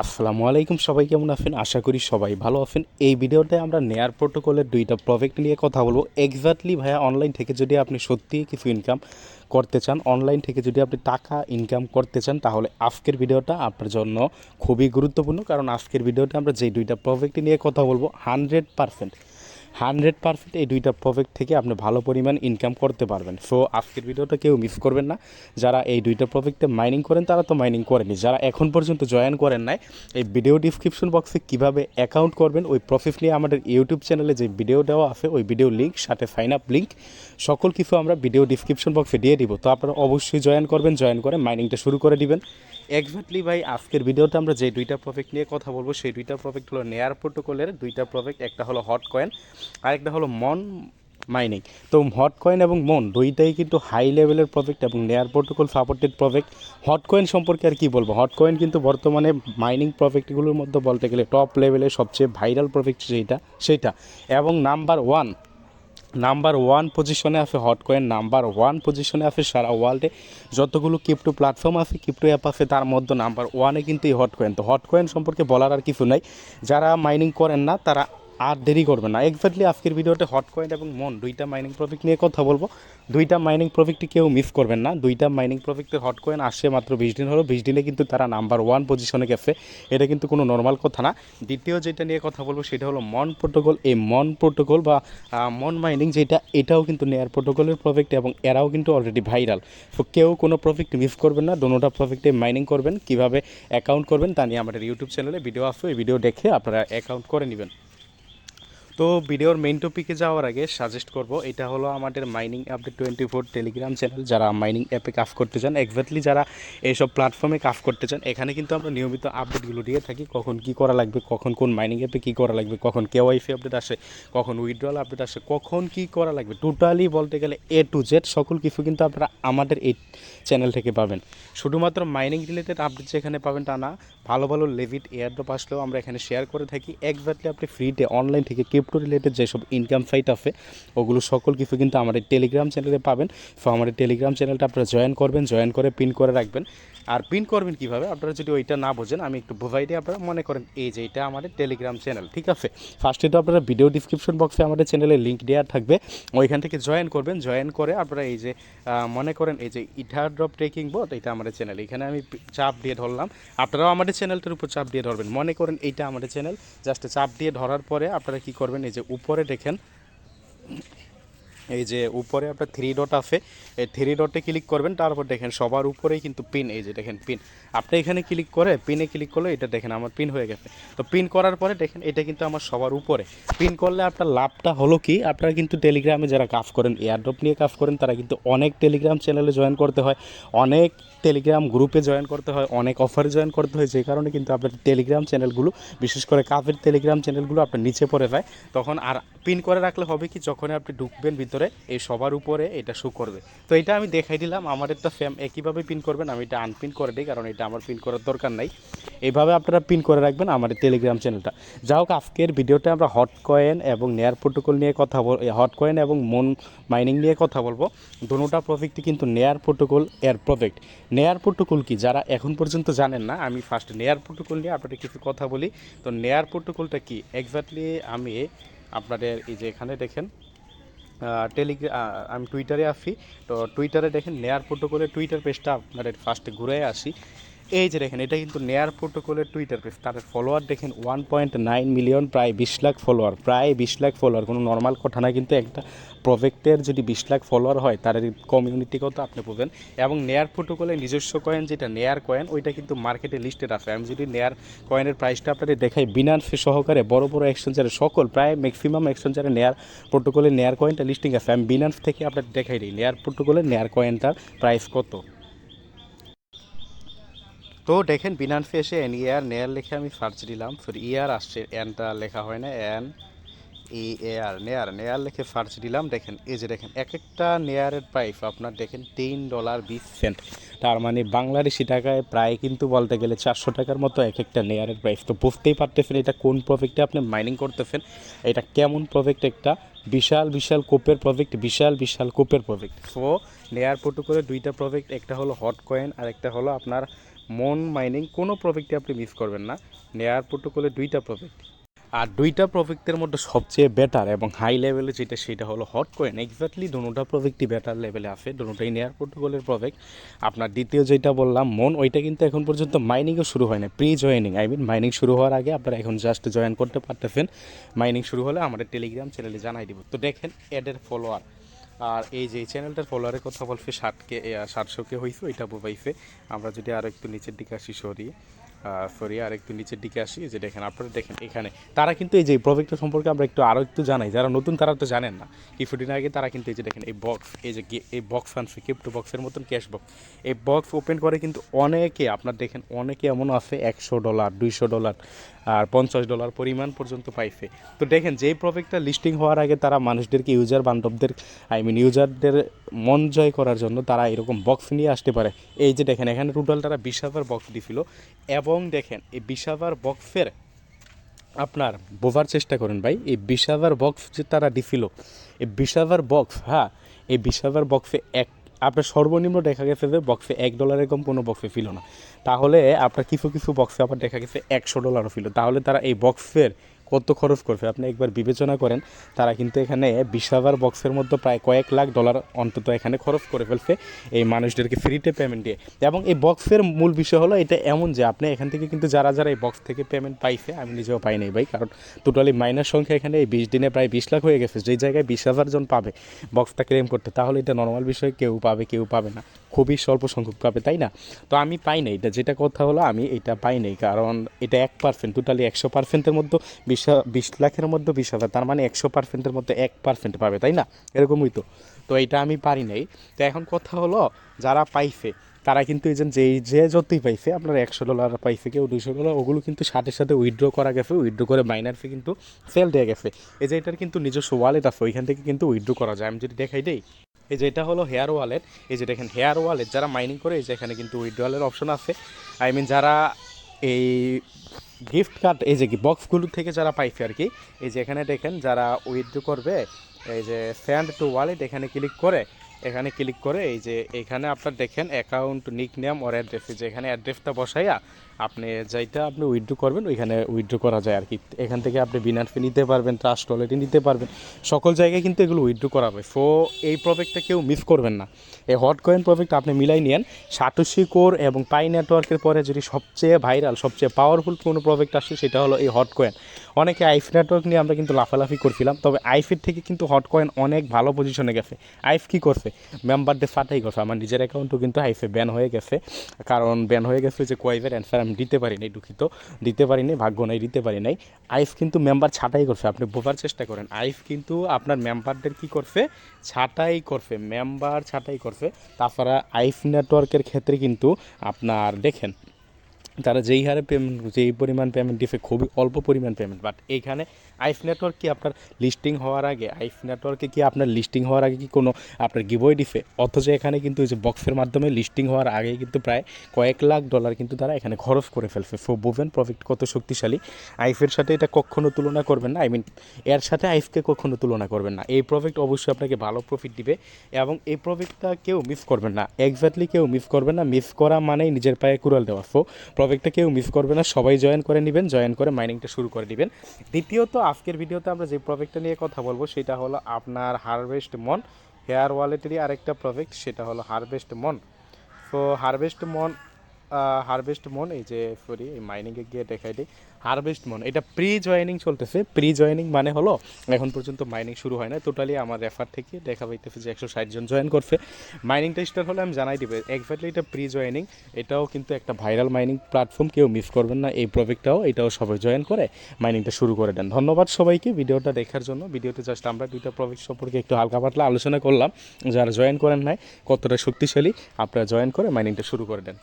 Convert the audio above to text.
আসসালামু আলাইকুম, সবাই কেমন আছেন? আশা করি সবাই ভালো আছেন। এই ভিডিওতে আমরা নেয়ার প্রোটোকলের দুইটা প্রজেক্ট নিয়ে কথা বলবো। এক্স্যাক্টলি ভাইয়া, অনলাইন থেকে যদি আপনি সত্যিই কিছু ইনকাম করতে চান, অনলাইন থেকে যদি আপনি টাকা ইনকাম করতে চান, তাহলে আজকের ভিডিওটা আপনার জন্য খুবই গুরুত্বপূর্ণ। কারণ আজকের ভিডিওতে আমরা যেই দুইটা প্রজেক্ট নিয়ে কথা বলবো 100% এই দুইটা প্রজেক্ট থেকে আপনি ভালো পরিমাণ ইনকাম করতে পারবেন। সো আজকের ভিডিওটা কেউ মিস করবেন না। যারা এই দুইটা প্রজেক্টে মাইনিং করেন তারা তো মাইনিং করেনি, যারা এখন পর্যন্ত জয়েন করেন নাই, এই ভিডিও ডিসক্রিপশন বক্সে কীভাবে অ্যাকাউন্ট করবেন ওই প্রসেস নিয়ে আমাদের ইউটিউব চ্যানেলে যে ভিডিও দেওয়া আছে, ওই ভিডিও লিঙ্ক সাথে সাইন আপ লিঙ্ক সকল কিছু আমরা ভিডিও ডিসক্রিপশন বক্সে দিয়ে দিব। তো আপনারা অবশ্যই জয়েন করবেন, জয়েন করে মাইনিংটা শুরু করে দিবেন। এক্স্যাক্টলি ভাই, আজকের ভিডিওতে আমরা যে দুইটা প্রজেক্ট নিয়ে কথা বলবো সেই দুইটা প্রজেক্ট হলো নেয়ার প্রোটোকলের দুইটা প্রজেক্ট। একটা হলো হট কয়েন আর একটা হলো মন মাইনিং। তো হট কয়েন এবং মন দুইটাই কিন্তু হাই লেভেলের প্রজেক্ট এবং নেয়ার protocol supported project. Hot coin সম্পর্কে আর কি বলবো, হট কয়েন কিন্তু বর্তমানে মাইনিং প্রজেক্টগুলোর মধ্যে বলতে গেলে টপ লেভেলের সবচেয়ে ভাইরাল প্রজেক্ট সেটা এবং নাম্বার ওয়ান পজিশনে আছে হট কয়েন। নাম্বার ওয়ান পজিশনে আছে সারা ওয়ার্ল্ডে যতগুলো ক্রিপ্টো প্ল্যাটফর্ম আছে, ক্রিপ্টো অ্যাপ আছে, তার মধ্যে নাম্বার ওয়ানে কিন্তু এই হট কয়েন। তো হট কয়েন সম্পর্কে বলার আর কিছু নাই। যারা মাইনিং করেন না তারা আর দেরি করবে না। এক্স্যাক্টলি আজকের ভিডিওতে হট কয়েন এবং মন দুইটা মাইনিং প্রজেক্ট নিয়ে কথা বলবো। দুইটা মাইনিং প্রজেক্টটি কেউ মিস করবেন না। দুইটা মাইনিং প্রজেক্টের হট কয়েন আসছে মাত্র 20 দিন হলো। 20 দিনে কিন্তু তারা নাম্বার ওয়ান পজিশনে গেছে। এটা কিন্তু কোনো নর্মাল কথা না। দ্বিতীয় যেটা নিয়ে কথা বলবো সেটা হলো মন প্রোটোকল। এই মন প্রোটোকল বা মন মাইনিং এটাও কিন্তু নেয়ার প্রোটোকলের প্রজেক্ট এবং এরাও কিন্তু অলরেডি ভাইরাল। তো কেউ কোনো প্রজেক্ট মিস করবেন না, দোনোটা প্রজেক্টে মাইনিং করবেন। কীভাবে অ্যাকাউন্ট করবেন তা নিয়ে আমাদের ইউটিউব চ্যানেলে ভিডিও আছে, এই ভিডিও দেখে আপনারা অ্যাকাউন্ট করে নেবেন। তো ভিডিওর মেইন টপিকে যাওয়ার আগে সাজেস্ট করব, এটা হলো আমাদের মাইনিং আপডেট 24 টেলিগ্রাম চ্যানেল। যারা মাইনিং অ্যাপে কাজ করতে চান, এক্স্যাক্টলি যারা এইসব প্ল্যাটফর্মে কাজ করতে চান, এখানে কিন্তু আমরা নিয়মিত আপডেটগুলো দিয়ে থাকি। কখন কী করা লাগবে, কখন কোন মাইনিং অ্যাপে কী করা লাগবে, কখন কেওয়াইসি আপডেট আসে, কখন উইথড্রয়াল আপডেট আসে, কখন কী করা লাগবে, টোটালি বলতে গেলে A to Z সকল কিছু কিন্তু আপনারা আমাদের এই চ্যানেল থেকে পাবেন। শুধুমাত্র মাইনিং রিলেটেড আপডেট যেখানে পাবেন তা না, ভালো ভালো লেভিট এয়ারড্রপ আসলেও আমরা এখানে শেয়ার করে থাকি। এক্স্যাক্টলি আপনি ফ্রিতে অনলাইন থেকে ক্রিপ্টো রিলেটেড যেসব ইনকাম সাইট আছে ওগুলো সকল কিছু কিন্তু আমাদের টেলিগ্রাম চ্যানেলে পাবেন। সো আমাদের টেলিগ্রাম চ্যানেলটা আপনারা জয়েন করবেন, জয়েন করে পিন করে রাখবেন। আর পিন করবেন কীভাবে, আপনারা যদি ওইটা না বোঝেন আমি একটু বোঝাই দিই। আপনারা মনে করেন এই যে এটা আমাদের টেলিগ্রাম চ্যানেল, ঠিক আছে? ফার্স্টে তো আপনারা ভিডিও ডিসক্রিপশন বক্সে আমাদের চ্যানেলের লিঙ্ক দেওয়া থাকবে, ওইখান থেকে জয়েন করবেন। জয়েন করে আপনারা এই যে মনে করেন এই যে ইথার ড্রপ ট্রেকিং বট, এটা আমাদের চ্যানেল। এখানে আমি চাপ দিয়ে ধরলাম, আপনারাও আমাদের চ্যানেলটার উপর চাপ দিয়ে ধরবেন। মনে করেন এইটা আমাদের চ্যানেল, জাস্ট চাপ দিয়ে ধরার পরে আপনারা কী করবেন, এই যে উপরে দেখেন, এই যে উপরে আপনার থ্রি ডট আছে, এই থ্রি ডটে ক্লিক করবেন। তারপর দেখেন সবার উপরেই কিন্তু পিন, এই যে দেখেন পিন। আপনি এখানে ক্লিক করে পিনে ক্লিক করলে এটা দেখেন আমার পিন হয়ে গেছে। তো পিন করার পরে দেখেন এটা কিন্তু আমার সবার উপরে। পিন করলে আপনার লাভটা হলো কি, আপনারা কিন্তু টেলিগ্রামে যারা কাজ করেন, এয়ারড্রপ নিয়ে কাজ করেন, তারা কিন্তু অনেক টেলিগ্রাম চ্যানেলে জয়েন করতে হয়, অনেক টেলিগ্রাম গ্রুপে জয়েন করতে হয়, অনেক অফারে জয়েন করতে হয়। যে কারণে কিন্তু আপনার টেলিগ্রাম চ্যানেলগুলো, বিশেষ করে কাজের টেলিগ্রাম চ্যানেলগুলো আপনার নিচে পড়ে যায়। তখন আর পিন করে রাখলে হবে কি, যখন আপনি ঢুকবেন ভিতরে এই সবার উপরে এটা শো করবে। তো এটা আমি দেখাই দিলাম, আমাদেরটা সেম একইভাবে পিন করবেন। আমি এটা আনপিন করে দিই কারণ এটা আমার পিন করার দরকার নাই। এইভাবে আপনারা পিন করে রাখবেন আমাদের টেলিগ্রাম চ্যানেলটা। যা হোক, আজকের ভিডিওতে আমরা হট কয়েন এবং নেয়ার প্রোটোকল নিয়ে কথা হট কয়েন এবং মন মাইনিং নিয়ে কথা বলবো। দুটোটা প্রজেক্টই কিন্তু নেয়ার প্রোটোকল এর প্রজেক্ট। নেয়ার প্রোটোকল কি যারা এখন পর্যন্ত জানেন না, আমি ফার্স্ট নেয়ার প্রোটোকল নিয়ে আপনাদের কিছু কথা বলি। তো নেয়ার প্রোটোকলটা কি এক্স্যাক্টলি আমি আপনাদের এই যে এখানে দেখেন আমি টুইটারে আছি। তো টুইটারে দেখেন নেয়ার প্রোটোকলের টুইটার পেজটা আপনাদের ফার্স্টে ঘুরে আসি। এই যে দেখেন এটা কিন্তু নেয়ার প্রোটোকলের টুইটার পেজ। তার ফলোয়ার দেখেন 1.9 মিলিয়ন, প্রায় 20 লাখ ফলোয়ার, প্রায় 20 লাখ ফলোয়ার। কোনো নর্মাল কথা না কিন্তু, একটা প্রজেক্টের যদি 20 লাখ ফলোয়ার হয় তার কমিউনিটি কত আপনি পাবেন। এবং নেয়ার প্রোটোকলের নিজস্ব কয়েন যেটা নেয়ার কয়েন, ওইটা কিন্তু মার্কেটে লিস্টেড আছে। আমি যদি নেয়ার কয়েনের প্রাইসটা আপনাদের দেখাই, বিনান্স সহকারে বড় বড় এক্সচেঞ্জারে সকল প্রায় ম্যাক্সিমাম এক্সচেঞ্জারে নেয়ার প্রোটোকলের নেয়ার কয়েনটা লিস্টিং আছে। আমি বিনান্স থেকে আপনাদের দেখাই দিই নেয়ার প্রোটোকলের নেয়ার কয়েনটার প্রাইস কত। তো দেখেন বিনান্সে এসে নেয়ার লিখে আমি সার্চ দিলাম, সরি ইয়ার আসছে, এনটা লেখা হয় না, নেয়ার লিখে সার্চ দিলাম। দেখেন এই যে দেখেন এক একটা নেয়ারের প্রাইস আপনার দেখেন $3.20। তার মানে বাংলাদেশি টাকায় প্রায় কিন্তু বলতে গেলে 400 টাকার মতো এক একটা নেয়ারের প্রাইস। তো বুঝতেই পারতেছেন এটা কোন প্রজেক্টে আপনি মাইনিং করতেছেন, এটা কেমন প্রজেক্ট। একটা বিশাল বিশাল কোপের প্রজেক্ট, বিশাল বিশাল কোপের প্রজেক্ট। সো নেয়ার প্রোটোকলের দুইটা প্রজেক্ট, একটা হলো হট কয়েন আর একটা হলো আপনার মন মাইনিং কোনো প্রজেক্টে আপনি মিস করবেন না। নেয়ার প্রোটোকলে 2টা প্রজেক্ট, আর 2টা প্রজেক্টের মধ্যে সবচেয়ে বেটার এবং হাই লেভেলে যেটা সেটা হলো হটকয়েন। এক্স্যাক্টলি দুটোটা প্রজেক্টই বেটার লেভেলে আছে, দুটোটাই নেয়ার প্রোটোকলের প্রজেক্ট। আপনার দ্বিতীয় যেটা বললাম মন, ওইটা কিন্তু এখন পর্যন্ত মাইনিংও শুরু হয় না, প্রি জয়েনিং মাইনিং শুরু হওয়ার আগে আপনারা এখন জাস্ট জয়েন করতে পারতেছেন। মাইনিং শুরু হলে আমাদের টেলিগ্রাম চ্যানেলে জানাই দিব। তো দেখেন অ্যাডের ফলোয়ার, আর এই যে চ্যানেলটার ফলোয়ারের কথা বলছে 700K হয়েছে, ওইটা বুঝাইছে। আমরা যদি আরও একটু নিচের দিকে আসি, আর একটু নিচের দিকে আসি, যে দেখেন আপনারা দেখেন এখানে তারা কিন্তু এই যে প্রজেক্টটা সম্পর্কে আমরা আরও একটু জানাই, যারা নতুন তারা তো জানেন না। কিছুদিন আগে তারা কিন্তু এই যে দেখেন এই বক্স, এই বক্স আনছে ক্রিপ্টো বক্সের মতন ক্যাশ বক্স। এই বক্স ওপেন করে কিন্তু অনেকে আপনার দেখেন অনেকে এমনও আছে $100, $200 আর $50 পরিমাণ পর্যন্ত পাইছে। তো দেখেন যেই প্রজেক্টটা লিস্টিং হওয়ার আগে তারা মানুষদেরকে ইউজার বান্ধবদের ইউজারদের মন জয় করার জন্য তারা এরকম বক্স নিয়ে আসতে পারে। এই যে দেখেন এখানে টোটাল তারা 20,000 বক্স দিছিল, এবং দেখেন এই 20,000 বক্সের আপনার বোঝার চেষ্টা করেন ভাই, এই 20,000 বক্স যে তারা দিছিল, এই 20,000 বক্স, হ্যাঁ এই 20,000 বক্সে আপনার সর্বনিম্ন দেখা গেছে যে বক্সে $1 কম কোনো বক্সে ছিল না। তাহলে আপনার কিছু কিছু বক্সে আবার দেখা গেছে $100 ছিল। তাহলে তারা এই বক্সের কত খরচ করবে আপনি একবার বিবেচনা করেন। তারা কিন্তু এখানে 20,000 বক্সের মধ্যে প্রায় কয়েক লাখ ডলার অন্তত এখানে খরচ করে ফেলছে এই মানুষদেরকে ফ্রিতে পেমেন্ট দিয়ে। এবং এই বক্সের মূল বিষয় হলো এটা এমন যে আপনি এখান থেকে কিন্তু যারা এই বক্স থেকে পেমেন্ট পাইছে, আমি নিজেও পাই নাই ভাই, কারণ টোটালি মাইনার সংখ্যা এখানে এই 20 দিনে প্রায় 20 লাখ হয়ে গেছে। যেই জায়গায় 20,000 জন পাবে বক্সটা ক্লেম করতে, তাহলে এটা নর্মাল বিষয়, কেউ পাবে কেউ পাবে না, খুবই স্বল্প সংখ্যক পাবে, তাই না? তো আমি পাই নাই, এটা যেটা কথা হলো আমি এটা পাই নাই, কারণ এটা 1%, টোটালি 100%-এর মধ্যে 20 লাখের মধ্যে 20,000, তার মানে 100%-এর মধ্যে 1% পাবে, তাই না? এরকমই তো। তো এটা আমি পারি নাই। তো এখন কথা হলো যারা পাইছে তারা কিন্তু এই যে যতই পাইছে, আপনার $100 পাইছে, কেউ $200, ওগুলো কিন্তু সাথে সাথে উইথড্র করা গেছে, উইথড্র করে মাইনার ফি কিন্তু সেল দেওয়া গেছে। এই যে এটার কিন্তু নিজস্ব ওয়ালেট আছে, ওইখান থেকে কিন্তু উইথড্র করা যায়। আমি যদি দেখাই দেই, এই যে এটা হলো হেয়ার ওয়ালেট, এই যে দেখেন হেয়ার ওয়ালেট যারা মাইনিং করে, এই যে এখানে কিন্তু উইথড্রয়ালের অপশন আছে। যারা এই গিফট কার্ড, এই যে বক্সগুলো থেকে যারা পাইছে আর কি, এই যে এখানে দেখেন যারা উইথড্র করবে, এই যে সেন্ড টু ওয়ালেট এখানে ক্লিক করে এই যে এখানে আপনার দেখেন অ্যাকাউন্ট নিক নেম ওর অ্যাড্রেস, যে এখানে অ্যাড্রেসটা বসাইয়া আপনি যেটা আপনি উইথড্র করবেন ওইখানে উইথড্র করা যায় আর কি। এখান থেকে আপনি বিনার ফি নিতে পারবেন, ট্রাস্ট ওয়ালেটে নিতে পারবেন, সকল জায়গায় কিন্তু এগুলো উইথড্র করা হবে। সো এই প্রজেক্টটা কেউ মিস করবেন না। এই হটকয়েন প্রজেক্ট আপনি মিলাই নিয়েন। সাটোশি কোর এবং পাই নেটওয়ার্কের পরে যদি সবচেয়ে ভাইরাল সবচেয়ে পাওয়ারফুল কোনো প্রজেক্ট আসে সেটা হলো এই হটকয়েন। অনেকে আইফ নেটওয়ার্ক নিয়ে আমরা কিন্তু লাফালাফি করছিলাম, তবে আইফের থেকে কিন্তু হটকয়েন অনেক ভালো পজিশনে গেছে। আইফ কী করছে, মেম্বারদের ফাটাই করছে। আমার নিজের অ্যাকাউন্টও কিন্তু আইফে ব্যান হয়ে গেছে, কারণ ব্যান হয়ে গেছে যে কোয়াইভের অ্যান্সার আমি দিতে পারি নাই, দুঃখিত, দিতে পারি নাই, ভাগ্য নাই, দিতে পারি নাই। আইফ কিন্তু মেম্বার ছাঁটাই করছে, আপনি বোঝার চেষ্টা করেন। আইফ কিন্তু আপনার মেম্বারদের কী করছে, ছাঁটাই করছে, মেম্বার ছাঁটাই করছে। তাছাড়া আইফ নেটওয়ার্কের ক্ষেত্রে কিন্তু আপনার দেখেন তারা যেই হারে পেমেন্ট, যেই পরিমাণ পেমেন্ট দিচ্ছে, খুবই অল্প পরিমাণ পেমেন্ট। বাট এইখানে আইফ নেটওয়ার্ক কি আপনার লিস্টিং হওয়ার আগে, কি কোনো আপনার গিভওয়ে দিছে? অথচ এখানে কিন্তু এই যে বক্সের মাধ্যমে লিস্টিং হওয়ার আগে কিন্তু প্রায় কয়েক লাখ ডলার কিন্তু তারা এখানে খরচ করে ফেলছে। সো বুঝেন প্রজেক্ট কত শক্তিশালী। আইফের সাথে এটা কখনো তুলনা করবেন না, এর সাথে আইফকে কখনো তুলনা করবেন না। এই প্রজেক্ট অবশ্যই আপনাকে ভালো প্রফিট দিবে, এবং এই প্রজেক্টটা কেউ মিস করবেন না, এক্স্যাক্টলি কেউ মিস করবেন না। মিস করা মানেই নিজের পায়ে কুড়াল দেওয়া। সো প্রজেক্টটা কেউ মিস করবে না, সবাই জয়েন করে নেবেন, জয়েন করে মাইনিংটা শুরু করে দিবেন। দ্বিতীয়ত আজকের ভিডিওতে আমরা যে প্রজেক্টটা নিয়ে কথা বলবো সেটা হলো আপনার হারভেস্টমন, হেয়ার ওয়ালেটেরই আরেকটা প্রজেক্ট, সেটা হলো হারভেস্টমন। সো হারভেস্টমন এই যে এই মাইনিংয়ে গিয়ে দেখাই দিই। হারভেস্টমন এটা প্রি জয়েনিং চলতেছে। প্রি জয়েনিং মানে হলো এখন পর্যন্ত মাইনিং শুরু হয় না। টোটালি আমার রেফার থেকে দেখা পাইতেছে যে 160 জন জয়েন করছে। মাইনিংটা স্টার্ট হলে আমি জানাই দিবে এক্স্যাক্টলি। এটা প্রি জয়েনিং, এটাও কিন্তু একটা ভাইরাল মাইনিং প্ল্যাটফর্ম, কেউ মিস করবেন না এই প্রজেক্টটাও। এটাও সবাই জয়েন করে মাইনিংটা শুরু করে দেন। ধন্যবাদ সবাইকে ভিডিওটা দেখার জন্য। ভিডিওতে জাস্ট আমরা 2টা প্রজেক্ট সম্পর্কে একটু হালকা পাতলা আলোচনা করলাম। যারা জয়েন করেন নাই কতটা শক্তিশালী, আপনারা জয়েন করে মাইনিংটা শুরু করে দেন।